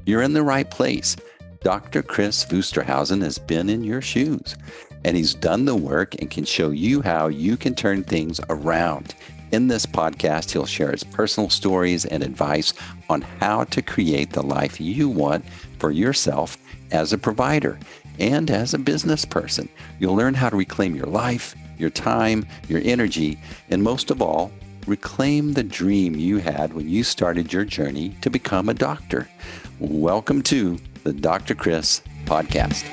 you're in the right place. Dr. Kris Wusterhausen has been in your shoes, and he's done the work and can show you how you can turn things around. In this podcast, he'll share his personal stories and advice on how to create the life you want for yourself as a provider and as a business person. You'll learn how to reclaim your life, your time, your energy, and most of all, reclaim the dream you had when you started your journey to become a doctor. Welcome to the Dr. Kris Podcast.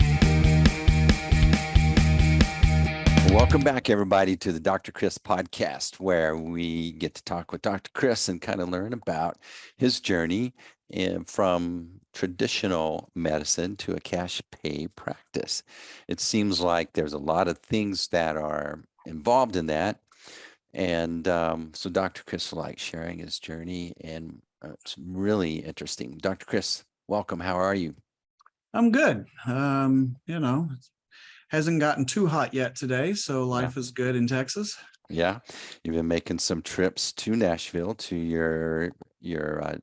Welcome back, everybody, to the Dr. Kris Podcast, where we get to talk with Dr. Kris and kind of learn about his journey from traditional medicine to a cash pay practice. It seems like there's a lot of things that are involved in that. And so Dr. Kris will like sharing his journey, and it's really interesting. Dr. Kris, welcome. How are you? I'm good. It hasn't gotten too hot yet today, so life is good in Texas. Yeah, you've been making some trips to Nashville to your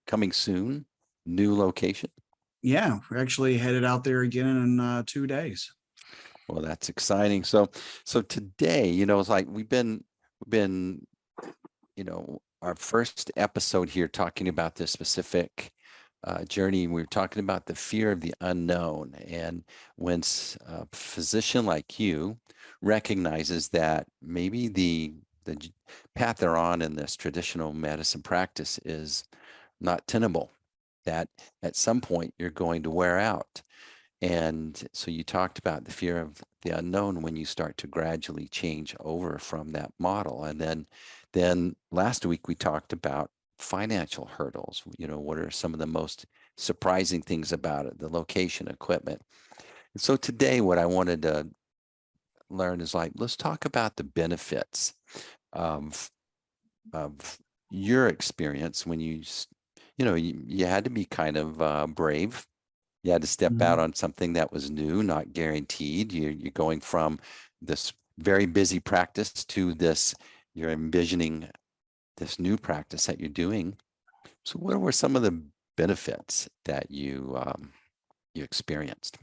coming soon new location. Yeah, we're actually headed out there again in 2 days. Well, that's exciting. So today, it's like we've been, our first episode here talking about this specific journey. We were talking about the fear of the unknown, and when a physician like you recognizes that maybe the path they're on in this traditional medicine practice is not tenable, that at some point you're going to wear out. And so you talked about the fear of the unknown when you start to gradually change over from that model. And then last week we talked about financial hurdles. What are some of the most surprising things about it, the location, equipment. And so today what I wanted to learn is let's talk about the benefits of your experience when you had to be kind of brave. You had to step out on something that was new, not guaranteed. You're going from this very busy practice to this, you're envisioning this new practice that you're doing. So what were some of the benefits that you experienced?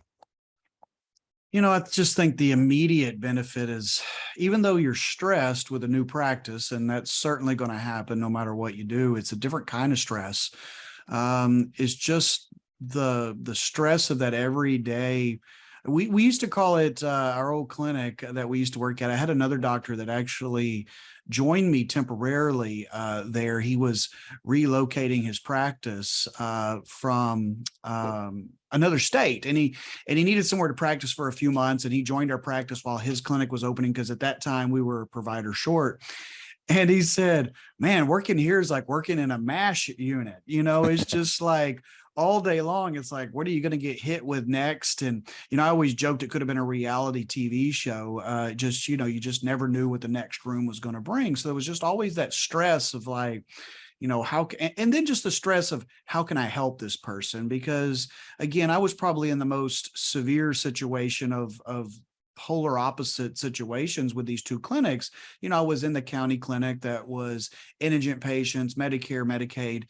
I just think the immediate benefit is, even though you're stressed with a new practice, and that's certainly going to happen no matter what you do, it's a different kind of stress. It's just the stress of that every day. We used to call it our old clinic that we used to work at. I had another doctor that actually joined me temporarily there. He was relocating his practice from another state, and he needed somewhere to practice for a few months, and he joined our practice while his clinic was opening, because at that time we were a provider short. And he said, man, working here is like working in a MASH unit. It's just like all day long. It's like, what are you going to get hit with next? And, I always joked it could have been a reality TV show. You just never knew what the next room was going to bring. So there was just always that stress of and then just the stress of how can I help this person? Because again, I was probably in the most severe situation of polar opposite situations with these two clinics. I was in the county clinic that was indigent patients, Medicare, Medicaid,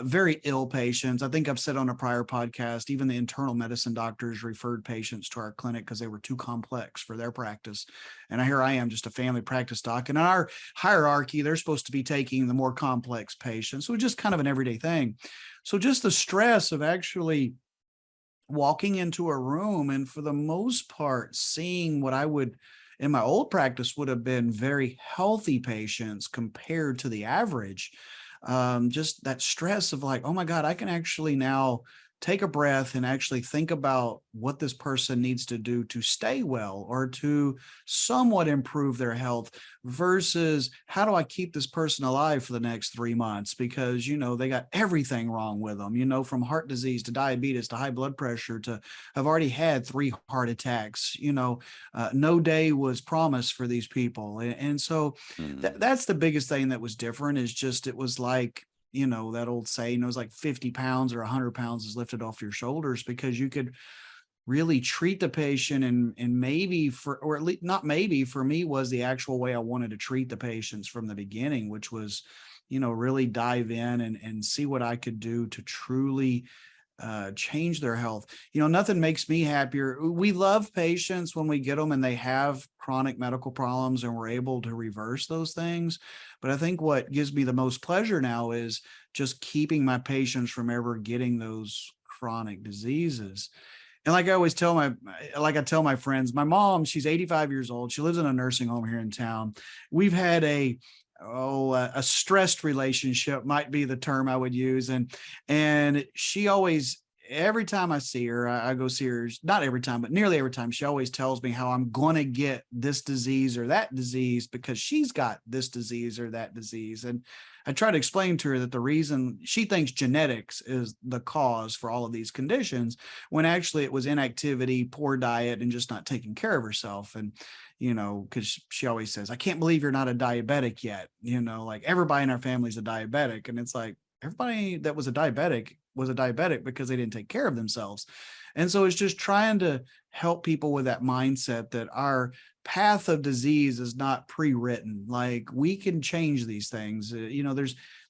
very ill patients. I think I've said on a prior podcast, even the internal medicine doctors referred patients to our clinic because they were too complex for their practice. And here I am, just a family practice doc. And in our hierarchy, they're supposed to be taking the more complex patients. So just kind of an everyday thing. So just the stress of actually walking into a room and, for the most part, seeing what I would in my old practice would have been very healthy patients compared to the average. Just that stress of oh my God, I can actually now take a breath and actually think about what this person needs to do to stay well or to somewhat improve their health, versus how do I keep this person alive for the next 3 months? Because, they got everything wrong with them, from heart disease to diabetes to high blood pressure to have already had 3 heart attacks. No day was promised for these people. And so that's the biggest thing that was different, is just, it was like, that old saying, it was like 50 pounds or 100 pounds is lifted off your shoulders, because you could really treat the patient and maybe or at least not maybe, for me was the actual way I wanted to treat the patients from the beginning, which was, really dive in and see what I could do to truly change their health. Nothing makes me happier. We love patients when we get them and they have chronic medical problems and we're able to reverse those things. But I think what gives me the most pleasure now is just keeping my patients from ever getting those chronic diseases. And like I always tell I tell my friends, my mom, she's 85 years old. She lives in a nursing home here in town. We've had a stressed relationship might be the term I would use. And she always, every time I see her, I go see her, not every time, but nearly every time, she always tells me how I'm going to get this disease or that disease because she's got this disease or that disease. And I try to explain to her that the reason she thinks genetics is the cause for all of these conditions, when actually it was inactivity, poor diet, and just not taking care of herself. And, because she always says, I can't believe you're not a diabetic yet. Like everybody in our family is a diabetic. And it's like, everybody that was a diabetic because they didn't take care of themselves. And so it's just trying to help people with that mindset that our path of disease is not pre-written. Like we can change these things.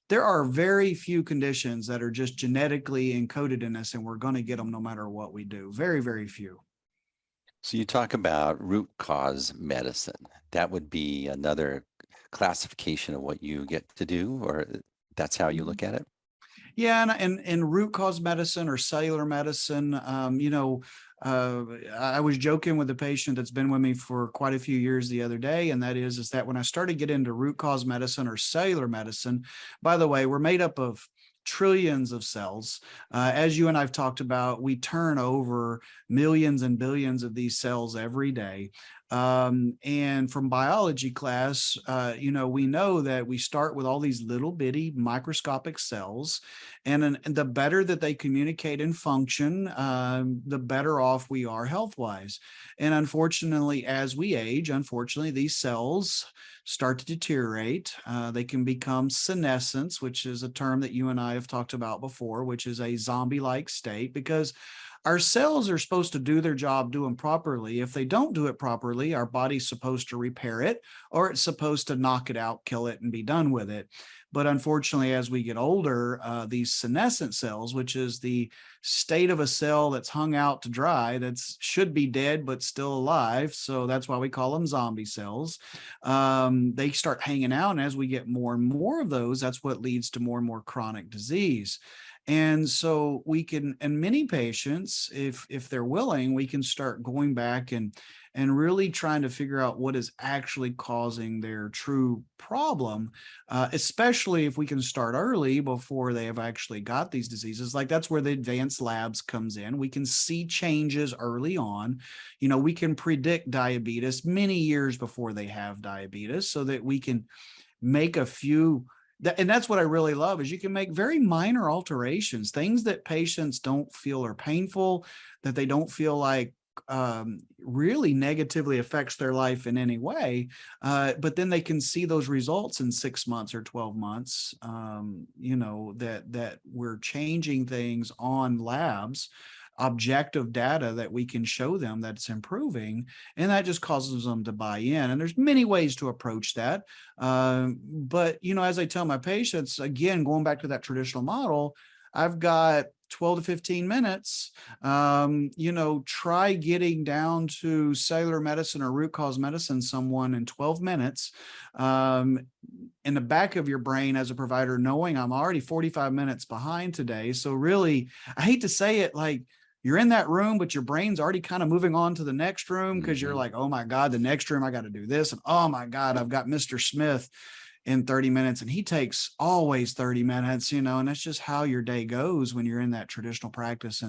There are very few conditions that are just genetically encoded in us and we're going to get them no matter what we do. Very, very few. So you talk about root cause medicine. That would be another classification of what you get to do, or that's how you look at it? Yeah, and root cause medicine or cellular medicine, I was joking with a patient that's been with me for quite a few years the other day, and that is that when I started getting into root cause medicine or cellular medicine, by the way, we're made up of trillions of cells. As you and I've talked about, we turn over millions and billions of these cells every day. And from biology class, we know that we start with all these little bitty microscopic cells, and the better that they communicate and function, the better off we are health wise. And unfortunately, as we age, these cells start to deteriorate. They can become senescence, which is a term that you and I have talked about before, which is a zombie-like state, because our cells are supposed to do their job, do them properly. If they don't do it properly, our body's supposed to repair it, or it's supposed to knock it out, kill it, and be done with it. But unfortunately, as we get older, these senescent cells, which is the state of a cell that's hung out to dry, that should be dead but still alive, so that's why we call them zombie cells, they start hanging out. And as we get more and more of those, that's what leads to more and more chronic disease. And so we can, and many patients, if they're willing, we can start going back and really trying to figure out what is actually causing their true problem, especially if we can start early before they have actually got these diseases. Like that's where the advanced labs comes in. We can see changes early on. We can predict diabetes many years before they have diabetes so that we can make a few. And that's what I really love is you can make very minor alterations, things that patients don't feel are painful, that they don't feel like really negatively affects their life in any way. But then they can see those results in 6 months or 12 months, that we're changing things on labs, objective data that we can show them that it's improving, and that just causes them to buy in. And there's many ways to approach that. But, as I tell my patients, again, going back to that traditional model, I've got 12 to 15 minutes, try getting down to cellular medicine or root cause medicine someone in 12 minutes, in the back of your brain as a provider, knowing I'm already 45 minutes behind today. So really, I hate to say it, like you're in that room, but your brain's already kind of moving on to the next room because you're like, oh my God, the next room, I got to do this. And oh my God, I've got Mr. Smith in 30 minutes and he takes always 30 minutes, and that's just how your day goes when you're in that traditional practice.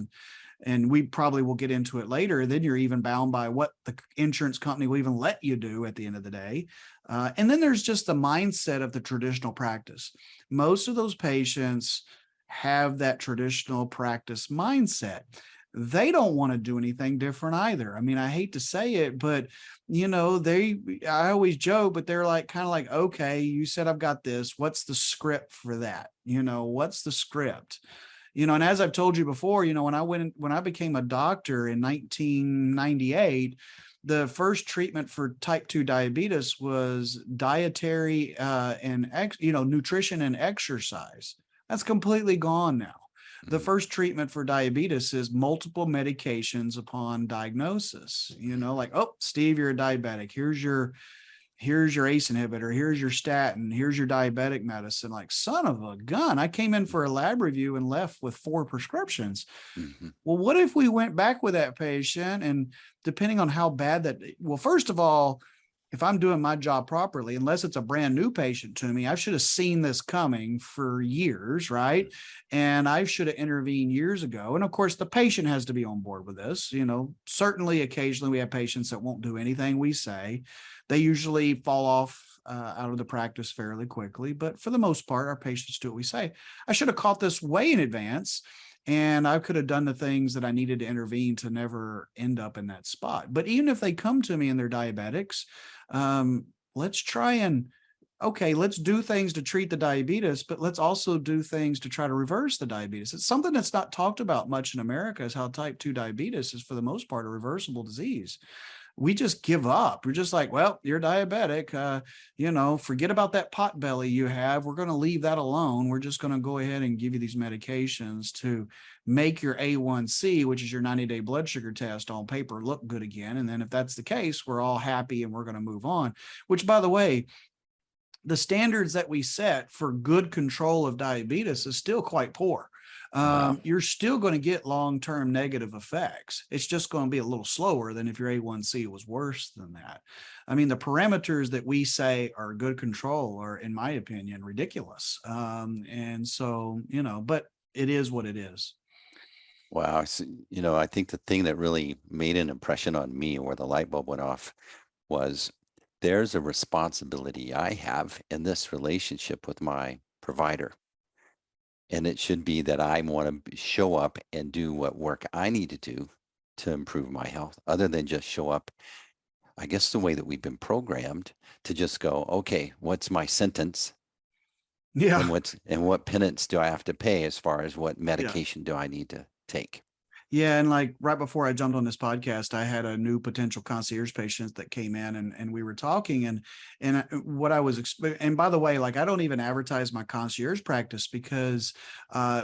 And we probably will get into it later. Then you're even bound by what the insurance company will even let you do at the end of the day. And then there's just the mindset of the traditional practice. Most of those patients have that traditional practice mindset. They don't want to do anything different either. I mean, I hate to say it, but I always joke, but they're like, kind of like, okay, you said I've got this. What's the script for that? What's the script? And as I've told you before, when I became a doctor in 1998, the first treatment for type 2 diabetes was dietary and nutrition and exercise. That's completely gone now. The Mhm. first treatment for diabetes is multiple medications upon diagnosis. Like, oh, Steve, you're a diabetic. Here's your ACE inhibitor, here's your statin, here's your diabetic medicine. Like, son of a gun, I came in for a lab review and left with 4 prescriptions. Mhm. Well, what if we went back with that patient, and depending on how bad that, well, first of all, if I'm doing my job properly, unless it's a brand new patient to me, I should have seen this coming for years, right? And I should have intervened years ago. And of course, the patient has to be on board with this. Certainly, occasionally we have patients that won't do anything we say. They usually fall off out of the practice fairly quickly. But for the most part, our patients do what we say. I should have caught this way in advance, and I could have done the things that I needed to intervene to never end up in that spot. But even if they come to me and they're diabetics, let's try and, okay, let's do things to treat the diabetes, but let's also do things to try to reverse the diabetes. It's something that's not talked about much in America, is how type 2 diabetes is for the most part a reversible disease. We just give up. We're just like, well, you're diabetic. Forget about that pot belly you have. We're going to leave that alone. We're just going to go ahead and give you these medications to make your A1C, which is your 90-day blood sugar test, on paper look good again. And then if that's the case, we're all happy and we're going to move on, which, by the way, the standards that we set for good control of diabetes is still quite poor. Wow. You're still going to get long-term negative effects. It's just going to be a little slower than if your A1C was worse than that. I mean, the parameters that we say are good control are, in my opinion, ridiculous. And so, but it is what it is. Wow. I think the thing that really made an impression on me, where the light bulb went off, was there's a responsibility I have in this relationship with my provider. And it should be that I want to show up and do what work I need to do to improve my health, other than just show up, I guess, the way that we've been programmed to just go, okay, what's my sentence? Yeah. And what penance do I have to pay, as far as what Yeah. medication do I need to take? Yeah, and like right before I jumped on this podcast, I had a new potential concierge patient that came in, and we were talking, and what I was and by the way, like, I don't even advertise my concierge practice because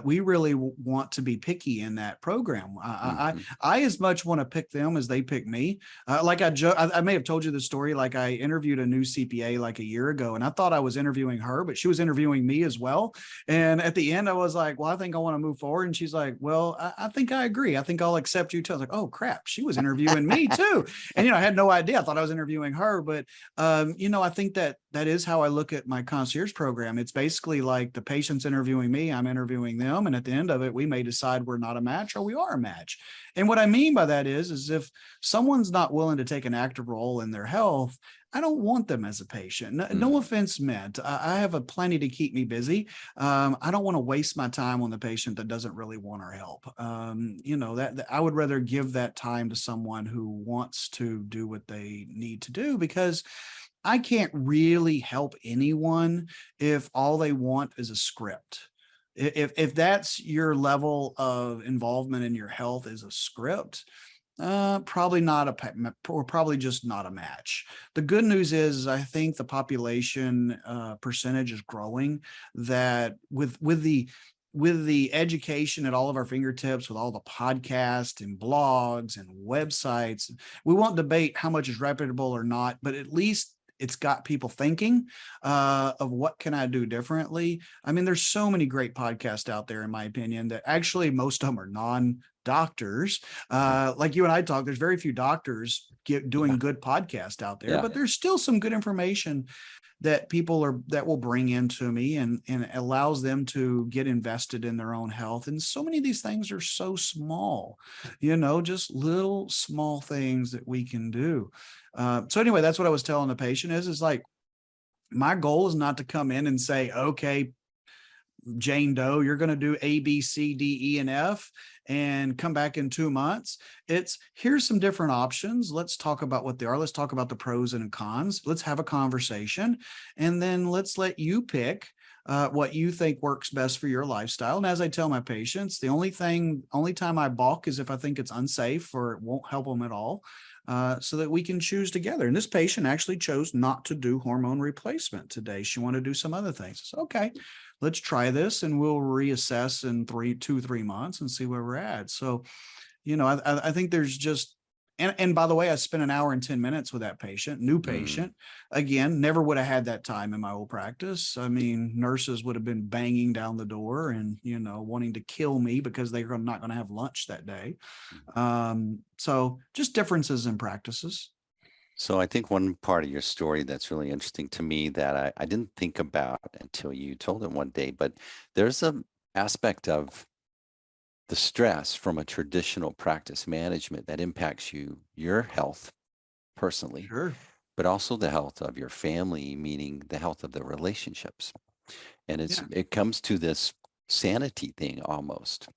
we really want to be picky in that program. Hmm. I as much want to pick them as they pick me. Like I may have told you the story. Like, I interviewed a new CPA like a year ago, and I thought I was interviewing her, but she was interviewing me as well. And at the end, I was like, well, I think I want to move forward. And she's like, well, I think I agree. I think I'll accept you too. I was like, oh crap, she was interviewing me too. And, I had no idea. I thought I was interviewing her. But, I think that is how I look at my concierge program. It's basically like the patient's interviewing me, I'm interviewing them. And at the end of it, we may decide we're not a match or we are a match. And what I mean by that is if someone's not willing to take an active role in their health, I don't want them as a patient. No offense meant. I have a plenty to keep me busy. I don't want to waste my time on the patient that doesn't really want our help. That I would rather give that time to someone who wants to do what they need to do, because I can't really help anyone if all they want is a script. If that's your level of involvement in your health, is a script, probably not or probably just not a match. The good news is I think the population percentage is growing, that with the education at all of our fingertips, with all the podcasts and blogs and websites, we won't debate how much is reputable or not, but at least it's got people thinking of what can I do differently. I mean, there's so many great podcasts out there, in my opinion, that actually most of them are non-doctors. Like you and I talk, there's very few doctors Yeah. doing good podcasts out there, Yeah. but there's still some good information that that will bring into me, and allows them to get invested in their own health. And so many of these things are so small, just little small things that we can do. So anyway, that's what I was telling the patient is like, my goal is not to come in and say, okay, Jane Doe, you're going to do A, B, C, D, E, and F and come back in 2 months. It's, here's some different options. Let's talk about what they are. Let's talk about the pros and cons. Let's have a conversation. And then let's let you pick what you think works best for your lifestyle. And as I tell my patients, the only time I balk is if I think it's unsafe or it won't help them at all. So that we can choose together. And this patient actually chose not to do hormone replacement today. She wanted to do some other things. So, okay, let's try this and we'll reassess in 3 months and see where we're at. So, I think there's just, and by the way, I spent an hour and 10 minutes with that patient, new Mm. patient. Again, never would have had that time in my old practice. I mean, nurses would have been banging down the door and, wanting to kill me because they're not going to have lunch that day. So just differences in practices. So I think one part of your story that's really interesting to me that I didn't think about until you told it one day, but there's a aspect of the stress from a traditional practice management that impacts your health personally, Sure. but also the health of your family, meaning the health of the relationships. And Yeah. it comes to this sanity thing almost.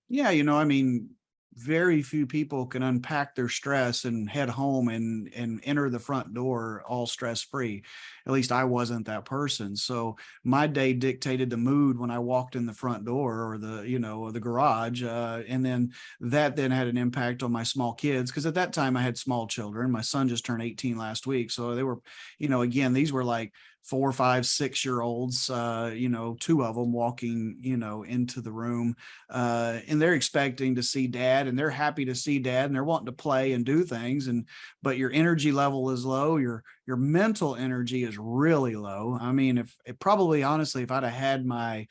Yeah, I mean, very few people can unpack their stress and head home and enter the front door all stress free. At least I wasn't that person. So my day dictated the mood when I walked in the front door or the garage, and then that then had an impact on my small kids because at that time I had small children. My son just turned 18 last week, so they were, again, these were like 4, 5, 6 year olds, two of them walking, into the room, and they're expecting to see dad and they're happy to see dad and they're wanting to play and do things. But your energy level is low. Your mental energy is really low. I mean, if it probably, honestly, if I'd have had my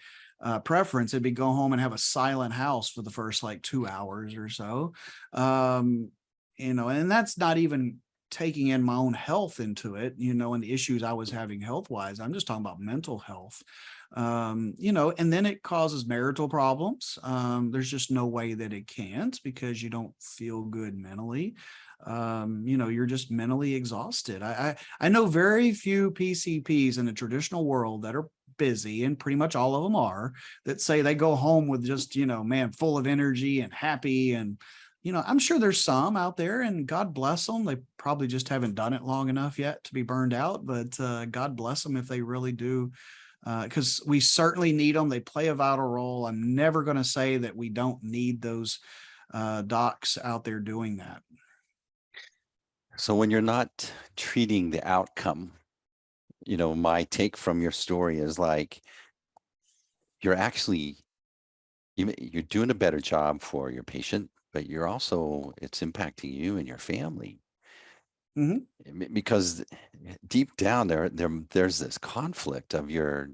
preference, it'd be go home and have a silent house for the first like 2 hours or so. Um, and that's not even taking in my own health into it, and the issues I was having health wise. I'm just talking about mental health. And then it causes marital problems. There's just no way that it can't because you don't feel good mentally. You're just mentally exhausted. I know very few PCPs in the traditional world that are busy, and pretty much all of them are, that say they go home with just, man, full of energy and happy. And I'm sure there's some out there, and God bless them. They probably just haven't done it long enough yet to be burned out, but God bless them if they really do, because we certainly need them. They play a vital role. I'm never going to say that we don't need those docs out there doing that. So when you're not treating the outcome, my take from your story is like you're actually you're doing a better job for your patient, but you're also it's impacting you and your family. Hmm. Because deep down there's this conflict of your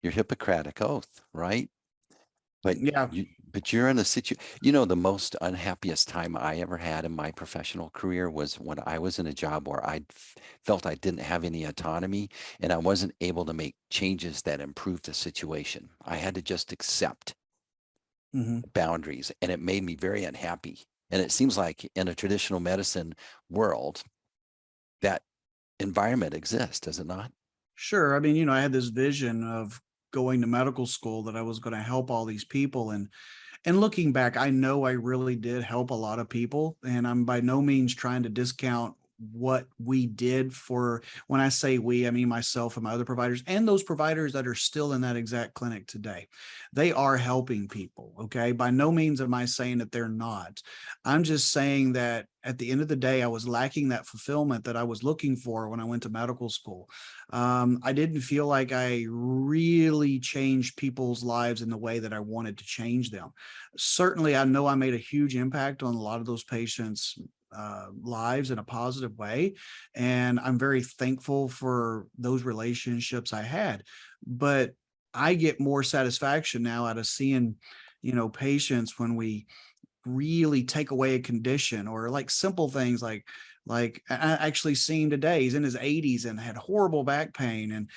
Hippocratic oath, right? But Yeah. you're in a situation, the most unhappiest time I ever had in my professional career was when I was in a job where felt I didn't have any autonomy and I wasn't able to make changes that improved the situation. I had to just accept Hmm. boundaries and it made me very unhappy. And it seems like in a traditional medicine world, that environment exists, does it not? Sure. I mean, I had this vision of going to medical school that I was going to help all these people. And looking back, I know I really did help a lot of people, and I'm by no means trying to discount what we did for, when I say we, I mean myself and my other providers and those providers that are still in that exact clinic today. They are helping people. Okay. By no means am I saying that they're not. I'm just saying that at the end of the day, I was lacking that fulfillment that I was looking for when I went to medical school. I didn't feel like I really changed people's lives in the way that I wanted to change them. Certainly, I know I made a huge impact on a lot of those patients' lives in a positive way. And I'm very thankful for those relationships I had. But I get more satisfaction now out of seeing, patients when we really take away a condition, or like simple things like I actually seen today, he's in his 80s and had horrible back pain, and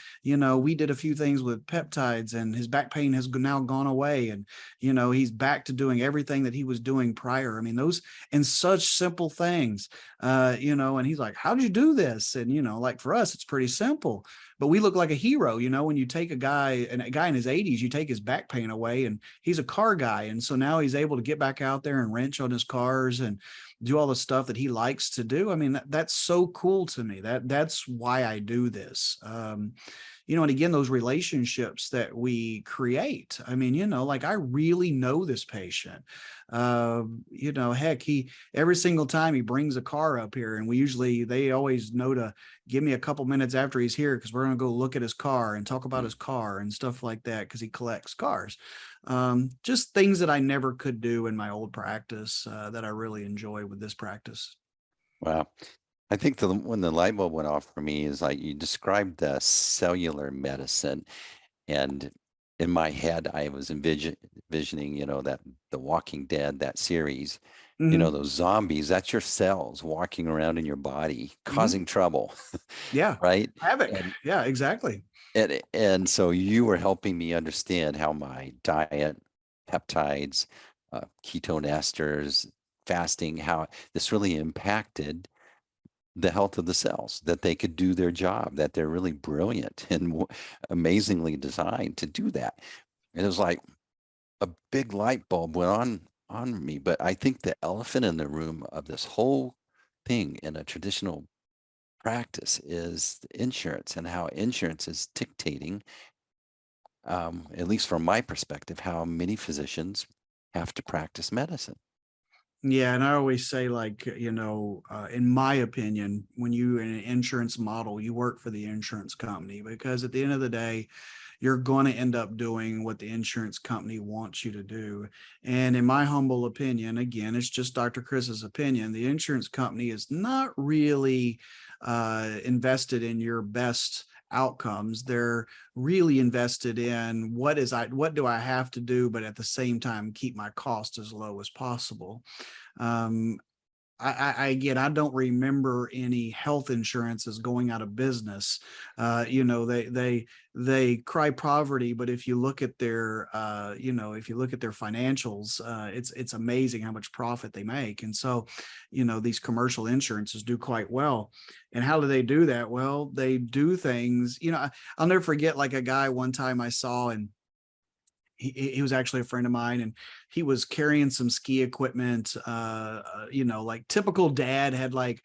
we did a few things with peptides and his back pain has now gone away, and he's back to doing everything that he was doing prior. I mean, those and such simple things, and he's like, how did you do this? And like, for us it's pretty simple, but we look like a hero, when you take a guy in his 80s, you take his back pain away, and he's a car guy, and so now he's able to get back out there and wrench on his cars and do all the stuff that he likes to do. I mean, mean, that's so cool to me. That's why I do this. And again, those relationships that we create. I mean, like I really know this patient. Heck, he every single time he brings a car up here, and they always know to give me a couple minutes after he's here because we're going to go look at his car and talk about Mm. his car and stuff like that because he collects cars. Just things that I never could do in my old practice that I really enjoy with this practice. Wow. I think when the light bulb went off for me is like you described the cellular medicine, and in my head I was envisioning, that The Walking Dead, that series, Hmm. those zombies, that's your cells walking around in your body Hmm. causing trouble, Yeah. right? Havoc. And Yeah, exactly. and so you were helping me understand how my diet, peptides, ketone esters, fasting, how this really impacted the health of the cells, that they could do their job, that they're really brilliant and amazingly designed to do that. And it was like a big light bulb went on me. But I think the elephant in the room of this whole thing in a traditional practice is the insurance, and how insurance is dictating, at least from my perspective, how many physicians have to practice medicine. Yeah, and I always say, like, in my opinion, when you in an insurance model, you work for the insurance company because at the end of the day, you're going to end up doing what the insurance company wants you to do. And in my humble opinion, again, it's just Dr. Chris's opinion, the insurance company is not really invested in your best outcomes. They're really invested in what do I have to do, but at the same time keep my cost as low as possible. Um, again, I don't remember any health insurances going out of business. They cry poverty, but if you look at their if you look at their financials, it's amazing how much profit they make. And so, these commercial insurances do quite well. And how do they do that? Well, they do things. I'll never forget, like, a guy one time I saw, and he was actually a friend of mine, and he was carrying some ski equipment, like typical dad, had, like,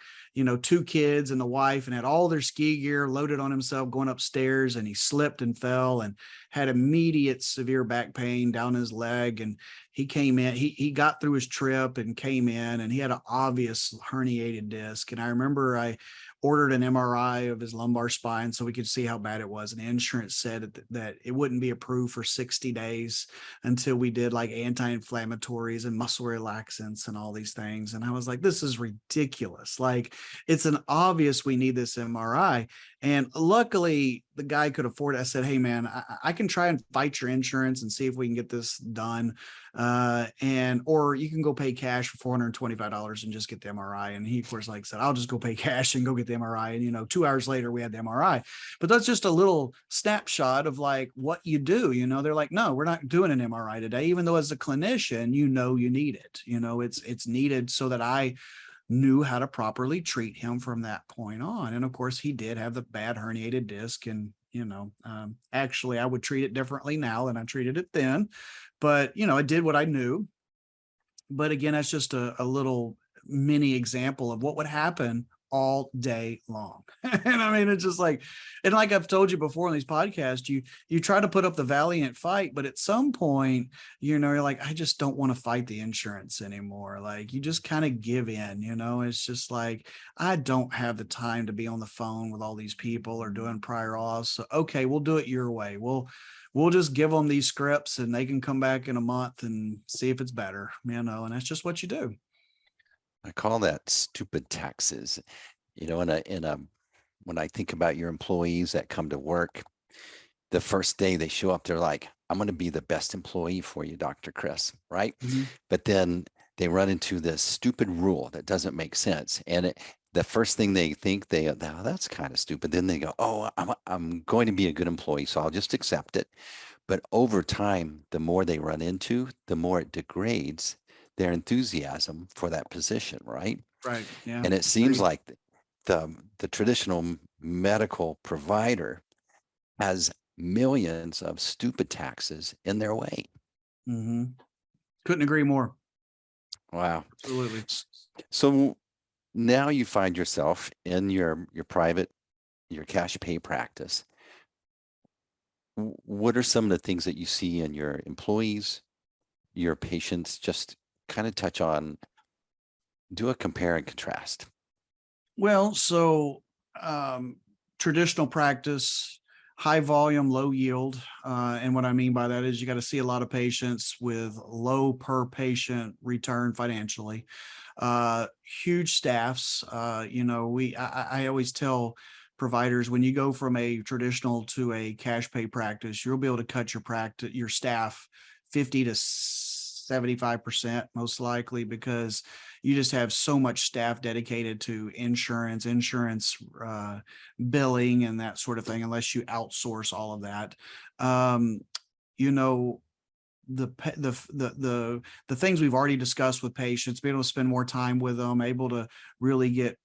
two kids and the wife, and had all their ski gear loaded on himself going upstairs, and he slipped and fell and had immediate severe back pain down his leg. And he came in, he got through his trip and came in, and he had an obvious herniated disc. And I remember I ordered an MRI of his lumbar spine so we could see how bad it was. And the insurance said that it wouldn't be approved for 60 days until we did like anti-inflammatories and muscle relaxants and all these things. And I was like, this is ridiculous. Like, it's an obvious we need this MRI. And luckily, the guy could afford it. I said, hey, man, I can try and fight your insurance and see if we can get this done. Or you can go pay cash for $425 and just get the MRI. And he, of course, like said, I'll just go pay cash and go get the MRI. And, 2 hours later, we had the MRI. But that's just a little snapshot of like what you do. They're like, no, we're not doing an MRI today, even though as a clinician, you need it. It's needed so that I knew how to properly treat him from that point on. And of course, he did have the bad herniated disc. And, actually, I would treat it differently now than I treated it then. But, I did what I knew. But again, that's just a little mini example of what would happen all day long. And I mean, it's just like, and like I've told you before on these podcasts, you try to put up the valiant fight, but at some point, you're like, I just don't want to fight the insurance anymore. Like, you just kind of give in. It's just like, I don't have the time to be on the phone with all these people or doing prior auths. So, okay, we'll do it your way. We'll just give them these scripts and they can come back in a month and see if it's better, and that's just what you do. I call that stupid taxes. When I think about your employees that come to work, the first day they show up, they're like, I'm going to be the best employee for you, Dr. Kris, right? Mhm. But then they run into this stupid rule that doesn't make sense. And the first thing they think, oh, that's kind of stupid. Then they go, oh, I'm going to be a good employee, so I'll just accept it. But over time, the more they run into, the more it degrades their enthusiasm for that position, right? Right. Yeah. And it seems Agreed. like the traditional medical provider has millions of stupid taxes in their way. Hmm. Couldn't agree more. Wow. Absolutely. So now you find yourself in your private, your cash pay practice. What are some of the things that you see in your employees, your patients? Just kind of touch on, do a compare and contrast. Well, so um, traditional practice, high volume, low yield. And what I mean by that is you got to see a lot of patients with low per patient return financially. Huge staffs. I always tell providers, when you go from a traditional to a cash pay practice, you'll be able to cut your staff 50 to 75% most likely, because you just have so much staff dedicated to insurance billing and that sort of thing, unless you outsource all of that. um, you know the things we've already discussed with patients, being able to spend more time with them, able to really get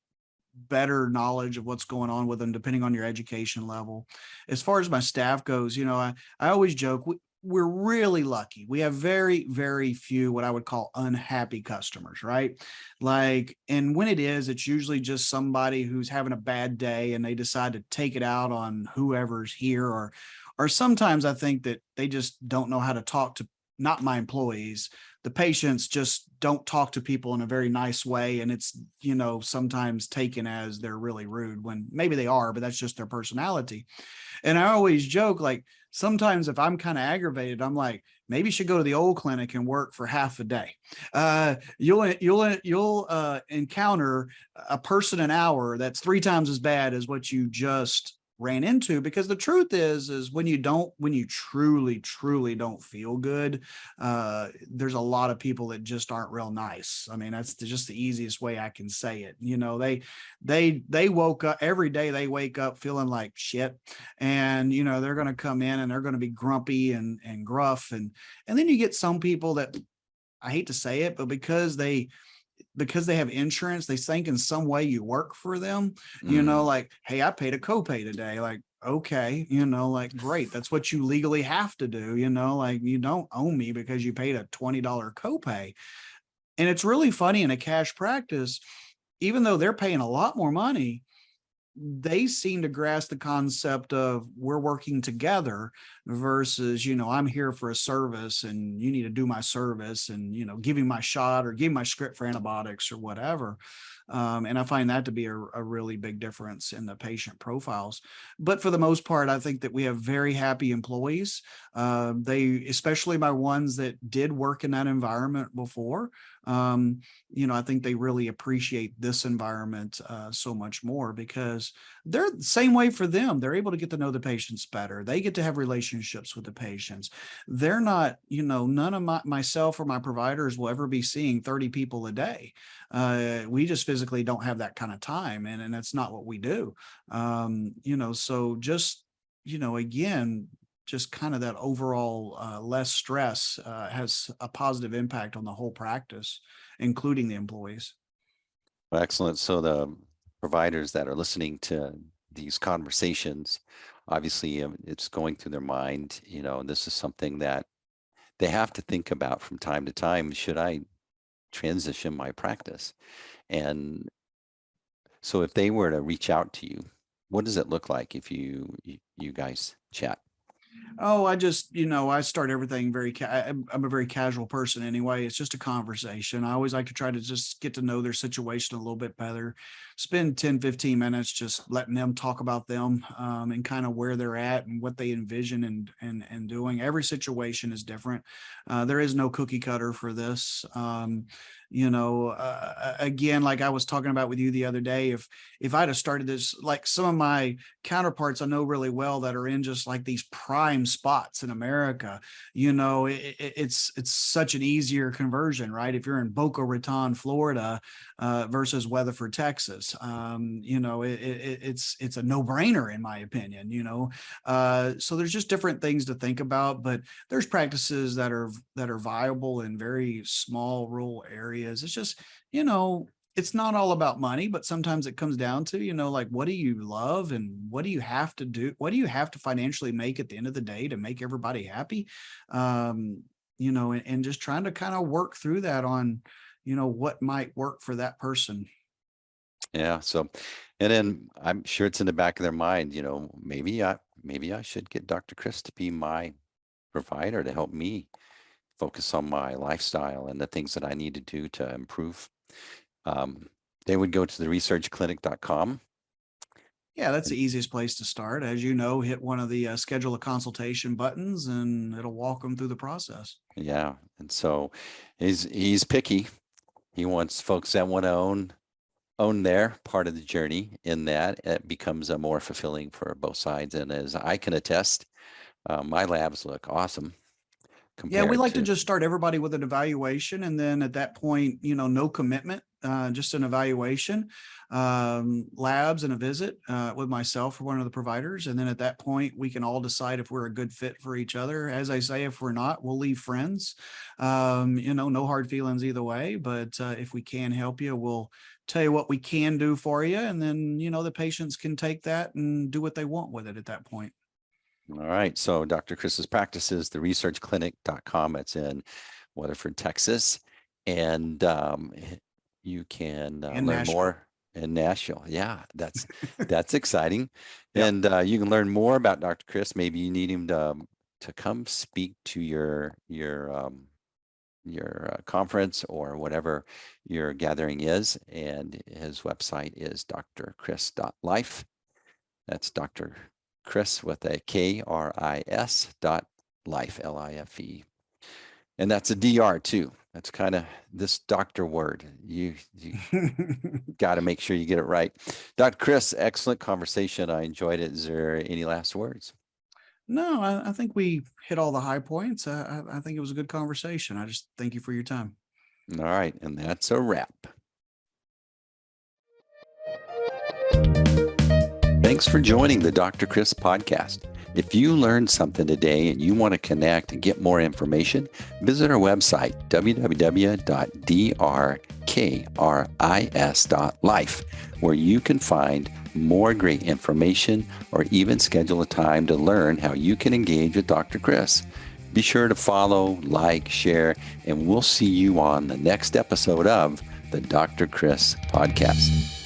better knowledge of what's going on with them, depending on your education level. As far as my staff goes, I always joke, we're really lucky. We have very, very few what I would call unhappy customers, right? Like, and when it is, it's usually just somebody who's having a bad day and they decide to take it out on whoever's here, or sometimes I think that they just don't know how to talk to, not my employees, the patients just don't talk to people in a very nice way, and it's sometimes taken as they're really rude when maybe they are, but that's just their personality. And I always joke, like, sometimes if I'm kind of aggravated, I'm like, maybe you should go to the old clinic and work for half a day. You'll encounter a person an hour that's 3 times as bad as what you just ran into, because the truth is when you truly don't feel good, there's a lot of people that just aren't real nice. I mean, that's just the easiest way I can say it. They woke up every day, they wake up feeling like shit, and they're going to come in and they're going to be grumpy and gruff, and then you get some people that, I hate to say it, but because they have insurance, they think in some way you work for them, Mm, like, hey, I paid a copay today. Like, okay, like, great. That's what you legally have to do, like, you don't owe me because you paid a $20 copay. And it's really funny, in a cash practice, even though they're paying a lot more money, they seem to grasp the concept of, we're working together, versus, I'm here for a service and you need to do my service, and, give me my shot or give me my script for antibiotics or whatever. And I find that to be a really big difference in the patient profiles. But for the most part, I think that we have very happy employees. They, especially my ones that did work in that environment before, um, I think they really appreciate this environment so much more, because they're the same way for them. They're able to get to know the patients better. They get to have relationships with the patients. They're not, none of myself or my providers will ever be seeing 30 people a day. We just physically don't have that kind of time, and that's not what we do. So just, again, just kind of that overall less stress has a positive impact on the whole practice, including the employees. well, excellent. So the providers that are listening to these conversations, obviously, it's going through their mind. This is something that they have to think about from time to time. Should I transition my practice? And so if they were to reach out to you, what does it look like if you guys chat? Oh, I just, I start everything I'm a very casual person anyway. It's just a conversation. I always like to try to just get to know their situation a little bit better. Spend 10, 15 minutes just letting them talk about them, and kind of where they're at and what they envision and doing. Every situation is different. There is no cookie cutter for this. Again, like I was talking about with you the other day, if I'd have started this, like some of my counterparts I know really well that are in just like these prime spots in America, it's such an easier conversion, right? If you're in Boca Raton, Florida, versus Weatherford, Texas, it's a no brainer in my opinion. So there's just different things to think about, but there's practices that are viable in very small rural areas. It's just, it's not all about money, but sometimes it comes down to, like, what do you love and what do you have to do? What do you have to financially make at the end of the day to make everybody happy? And just trying to kind of work through that on, what might work for that person. Yeah. So, and then I'm sure it's in the back of their mind, maybe I should get Dr. Kris to be my provider to help me focus on my lifestyle and the things that I need to do to improve. Um, they would go to the researchclinic.com. Yeah, that's the easiest place to start. As you know, hit one of the schedule a consultation buttons and it'll walk them through the process. Yeah. And so he's picky. He wants folks that want to own their part of the journey. In that it becomes a more fulfilling for both sides. And as I can attest, my labs look awesome Yeah, we compared like to to, just start everybody with an evaluation, and then at that point, no commitment, just an evaluation, labs and a visit with myself or one of the providers. And then at that point, we can all decide if we're a good fit for each other. As I say, if we're not, we'll leave friends. No hard feelings either way. But if we can help you, we'll tell you what we can do for you. And then, the patients can take that and do what they want with it at that point. all right. So Dr. Kris's practices, the researchclinic.com. It's in Weatherford, Texas. And you can In learn Nashville. more in Nashville. Yeah, that's exciting. Yep. And you can learn more about Dr. Kris. Maybe you need him to come speak to your conference or whatever your gathering is. And his website is drkris.life. That's Dr. Kris with a KRIS .life, LIFE. And that's a DR too. That's kind of this doctor word. You got to make sure you get it right. Dr. Kris, excellent conversation. I enjoyed it. Is there any last words? No, I think we hit all the high points. I think it was a good conversation. I just thank you for your time. All right. And that's a wrap. Thanks for joining the Dr. Kris podcast. If you learned something today and you want to connect and get more information, visit our website, www.drkris.life, where you can find more great information or even schedule a time to learn how you can engage with Dr. Kris. Be sure to follow, like, share, and we'll see you on the next episode of the Dr. Kris podcast.